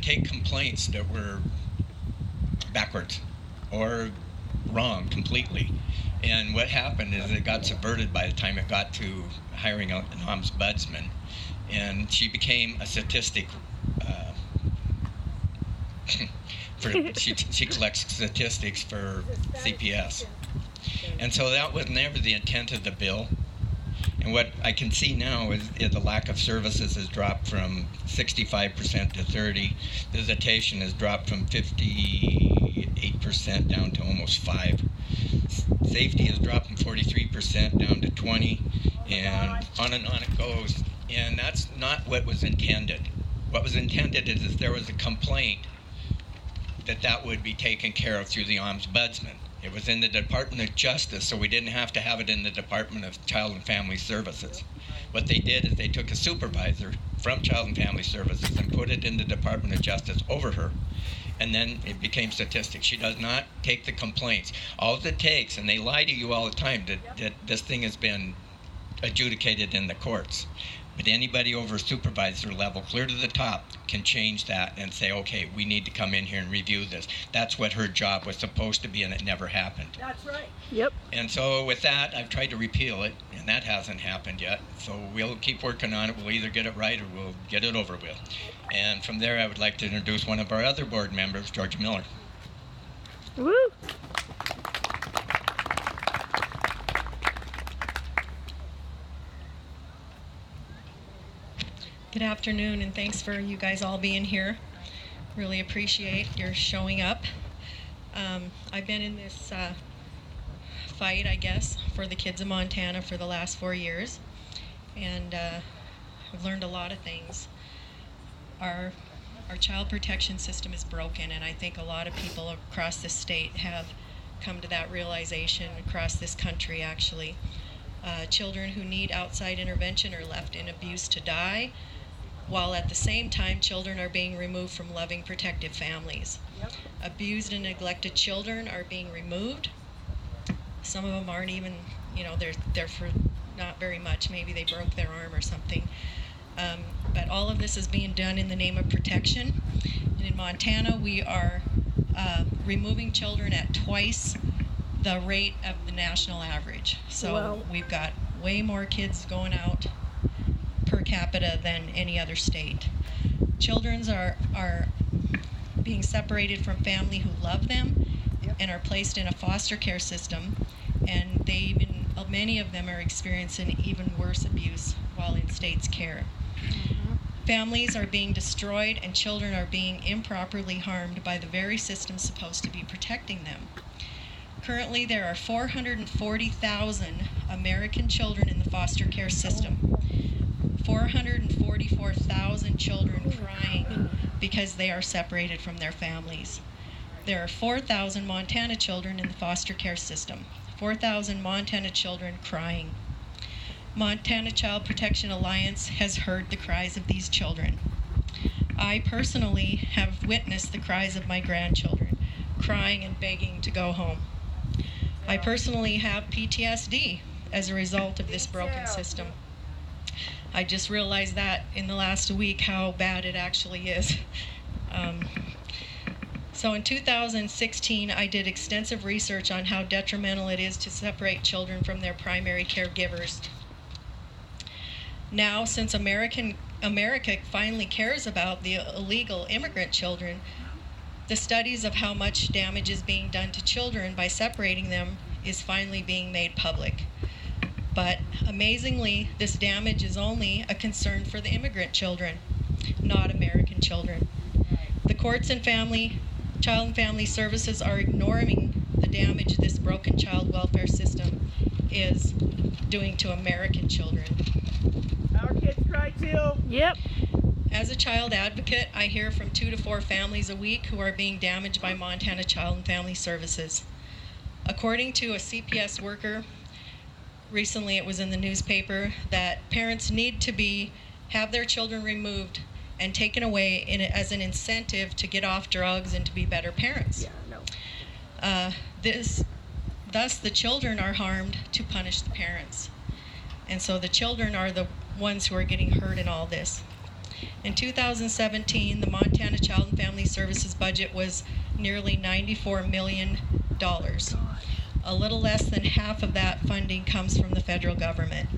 take complaints that were backwards or wrong completely. And what happened is it got subverted by the time it got to hiring an ombudsman, and she became a statistic. She collects statistics for CPS, and so that was never the intent of the bill. And what I can see now is the lack of services has dropped from 65% to 30%. Visitation has dropped from 58% down to almost 5%. Safety has dropped from 43% down to 20%, and on it goes. And that's not what was intended. What was intended is if there was a complaint, that would be taken care of through the ombudsman. It was in the Department of Justice, so we didn't have to have it in the Department of Child and Family Services. What they did is they took a supervisor from Child and Family Services and put it in the Department of Justice over her, and then it became statistics. She does not take the complaints. All it takes, and they lie to you all the time, that this thing has been adjudicated in the courts. But anybody over supervisor level, clear to the top, can change that and say, okay, we need to come in here and review this. That's what her job was supposed to be, and it never happened. That's right. Yep. And so with that, I've tried to repeal it, and that hasn't happened yet. So we'll keep working on it. We'll either get it right or we'll get it over with. And from there, I would like to introduce one of our other board members, George Miller. Woo! Good afternoon, and thanks for you guys all being here. Really appreciate your showing up. I've been in this fight, I guess, for the kids of Montana for the last 4 years, and I've learned a lot of things. Our child protection system is broken, and I think a lot of people across the state have come to that realization, across this country actually. Children who need outside intervention are left in abuse to die, while at the same time children are being removed from loving, protective families. Yep. Abused and neglected children are being removed. Some of them aren't even, they're for not very much. Maybe they broke their arm or something. But all of this is being done in the name of protection. And in Montana, we are removing children at twice the rate of the national average. So Wow. We've got way more kids going out per capita than any other state. Children are being separated from family who love them. Yep. And are placed in a foster care system, and many of them are experiencing even worse abuse while in state's care. Families are being destroyed, and children are being improperly harmed by the very system supposed to be protecting them. Currently, there are 440,000 American children in the foster care system. 444,000 children crying because they are separated from their families. There are 4,000 Montana children in the foster care system. 4,000 Montana children crying. Montana Child Protection Alliance has heard the cries of these children. I personally have witnessed the cries of my grandchildren, crying and begging to go home. I personally have PTSD as a result of this broken system. I just realized that in the last week how bad it actually is. So in 2016, I did extensive research on how detrimental it is to separate children from their primary caregivers. Now, since America finally cares about the illegal immigrant children, the studies of how much damage is being done to children by separating them is finally being made public. But amazingly, this damage is only a concern for the immigrant children, not American children. The courts and Child and Family Services are ignoring the damage this broken child welfare system is doing to American children. Our kids cry too. Yep. As a child advocate, I hear from 2 to 4 families a week who are being damaged by Montana Child and Family Services. According to a CPS worker, recently it was in the newspaper, that parents need to have their children removed and taken away as an incentive to get off drugs and to be better parents. Yeah, no. Thus, the children are harmed to punish the parents. And so the children are the ones who are getting hurt in all this. In 2017, the Montana Child and Family Services budget was nearly $94 million. A little less than half of that funding comes from the federal government.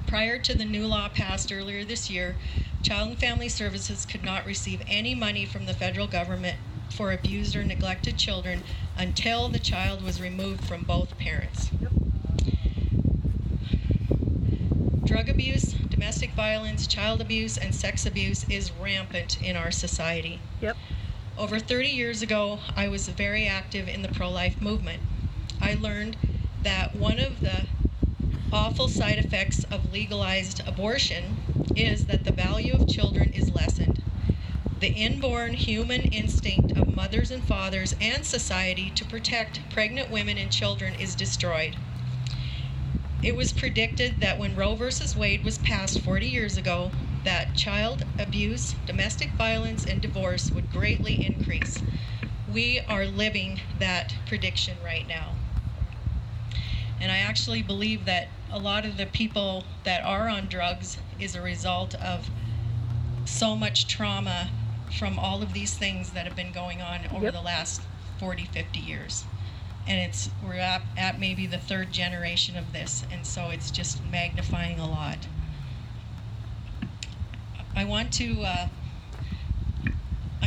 Prior to the new law passed earlier this year, Child and Family Services could not receive any money from the federal government for abused or neglected children until the child was removed from both parents. Drug abuse, domestic violence, child abuse, and sex abuse is rampant in our society. Yep. Over 30 years ago, I was very active in the pro-life movement. I learned that one of the awful side effects of legalized abortion is that the value of children is lessened. The inborn human instinct of mothers and fathers and society to protect pregnant women and children is destroyed. It was predicted that when Roe v. Wade was passed 40 years ago, that child abuse, domestic violence, and divorce would greatly increase. We are living that prediction right now. And I actually believe that a lot of the people that are on drugs is a result of so much trauma from all of these things that have been going on over the last 40, 50 years. And we're at maybe the third generation of this, and so it's just magnifying a lot. I'm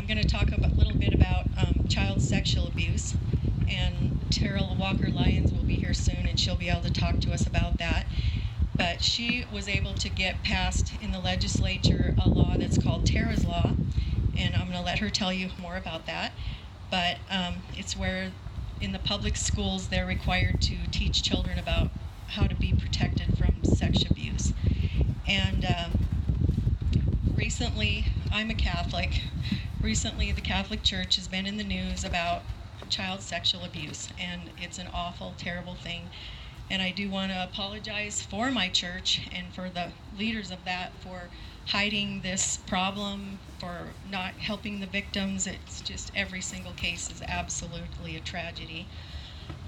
going to talk a little bit about child sexual abuse, and Terrell Walker-Lyons will be here soon, and she'll be able to talk to us about that. But she was able to get passed in the legislature a law that's called Tara's Law, and I'm going to let her tell you more about that. But it's where in the public schools they're required to teach children about how to be protected from sex abuse. And recently, I'm a Catholic. Recently, the Catholic Church has been in the news about child sexual abuse, and it's an awful, terrible thing. And I do want to apologize for my church and for the leaders of that for hiding this problem, for not helping the victims. It's just every single case is absolutely a tragedy.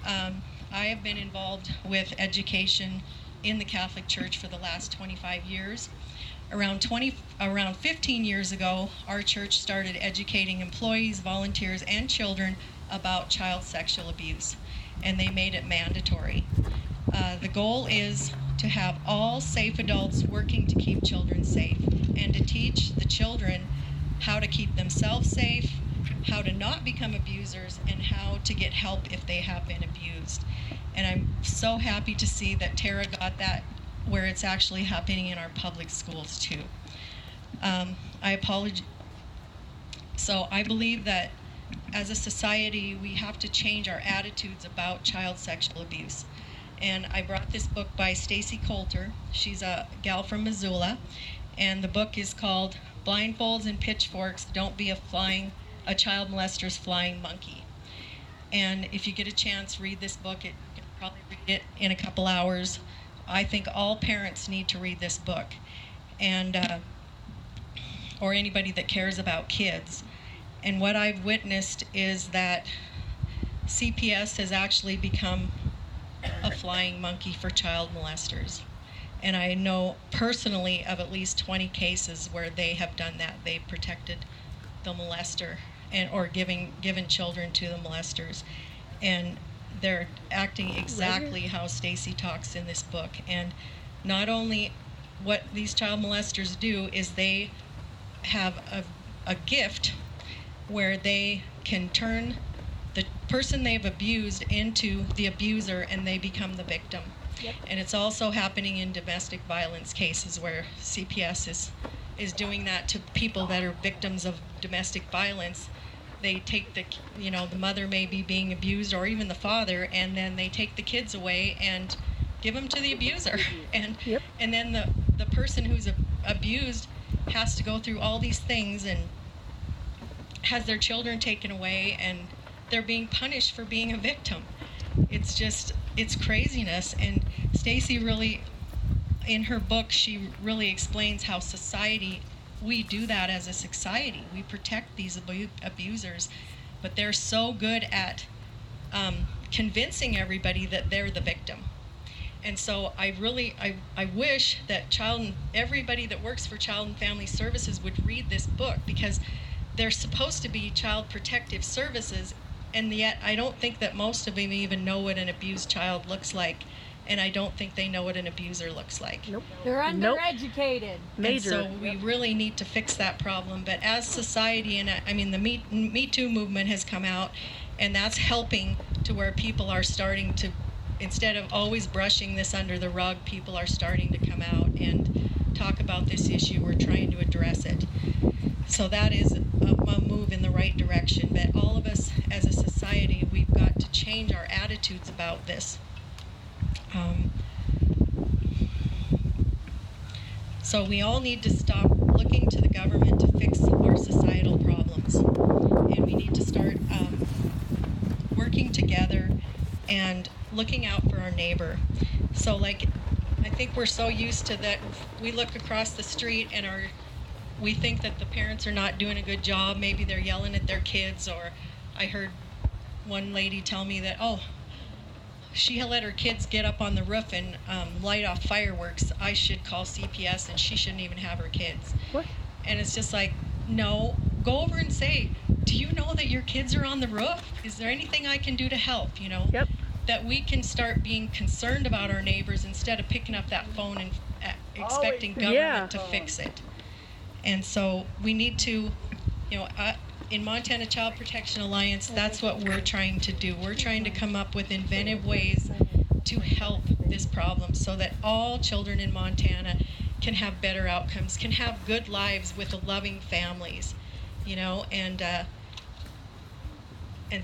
I have been involved with education in the Catholic Church for the last 25 years. Around 15 years ago, our church started educating employees, volunteers, and children about child sexual abuse, and they made it mandatory. The goal is to have all safe adults working to keep children safe, and to teach the children how to keep themselves safe, how to not become abusers, and how to get help if they have been abused. And I'm so happy to see that Tara got that where it's actually happening in our public schools too. I apologize. So I believe that as a society, we have to change our attitudes about child sexual abuse. And I brought this book by Stacy Coulter. She's a gal from Missoula, and the book is called Blindfolds and Pitchforks, Don't Be a Child Molester's Flying Monkey. And if you get a chance, read this book. You can probably read it in a couple hours. I think all parents need to read this book, and or anybody that cares about kids. And what I've witnessed is that CPS has actually become a flying monkey for child molesters. And I know personally of at least 20 cases where they have done that. They've protected the molester or given children to the molesters. And they're acting exactly how Stacy talks in this book. And not only what these child molesters do is they have a gift where they can turn the person they've abused into the abuser, and they become the victim. Yep. And it's also happening in domestic violence cases where CPS is doing that to people that are victims of domestic violence. They take the mother may be being abused, or even the father, and then they take the kids away and give them to the abuser. And Yep. and then the person who's abused has to go through all these things and has their children taken away, and they're being punished for being a victim. It's craziness. And Stacy really, in her book, she really explains how we do that as a society. We protect these abusers, but they're so good at convincing everybody that they're the victim. And so I wish that everybody that works for Child and Family Services would read this book, because they're supposed to be child protective services, and yet I don't think that most of them even know what an abused child looks like, and I don't think they know what an abuser looks like. Nope. They're Nope. undereducated. Major. And so we really need to fix that problem. But as society, and I mean the Me Too movement has come out, and that's helping to where people are starting to, instead of always brushing this under the rug, people are starting to come out and talk about this issue. We're trying to address it. So that is a move in the right direction. But all of us as a society, we've got to change our attitudes about this. So we all need to stop looking to the government to fix our societal problems. And we need to start working together and looking out for our neighbor. So like, I think we're so used to that, we look across the street and we think that the parents are not doing a good job. Maybe they're yelling at their kids, or I heard one lady tell me that, oh, she let her kids get up on the roof and light off fireworks. I should call CPS, and she shouldn't even have her kids. What? And it's just like, no, go over and say, do you know that your kids are on the roof? Is there anything I can do to help, you know? Yep. That we can start being concerned about our neighbors instead of picking up that phone and expecting government Yeah. to fix it. And so we need to, you know, in Montana Child Protection Alliance, that's what we're trying to do. We're trying to come up with inventive ways to help this problem so that all children in Montana can have better outcomes, can have good lives with loving families, you know, and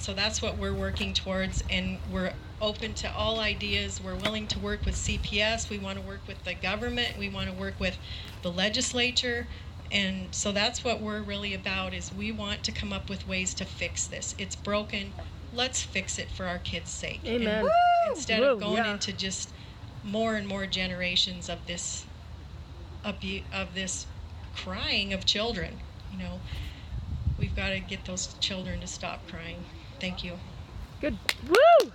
so that's what we're working towards, and we're open to all ideas. We're willing to work with CPS. We want to work with the government. We want to work with the legislature. And so that's what we're really about, is we want to come up with ways to fix this. It's broken. Let's fix it for our kids' sake. Amen. And instead of Woo, going yeah. into just more and more generations of this crying of children, you know, we've got to get those children to stop crying. Thank you. Good. Woo!